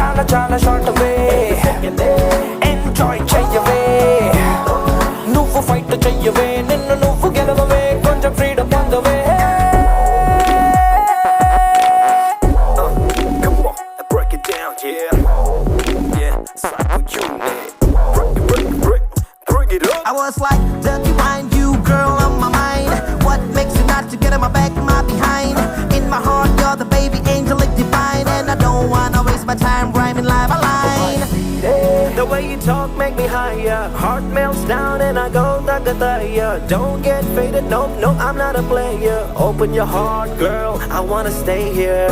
chala chala short away. Enjoy cheyave. Nuvu fight cheyave. Ninnu nuvu gelavave. Konja freedom pondave. Come on, break it down, yeah. Yeah, break it up. I was like, dirty mind, you girl on my mind. What makes you not to get on my back, my behind? In my heart, you're the baby angel, like divine. And I don't wanna waste my time rhyming line by line. The way you talk make me higher. Heart melts down and I go dagataya. Don't get faded, nope, no, I'm not a player. Open your heart, girl, I wanna stay here.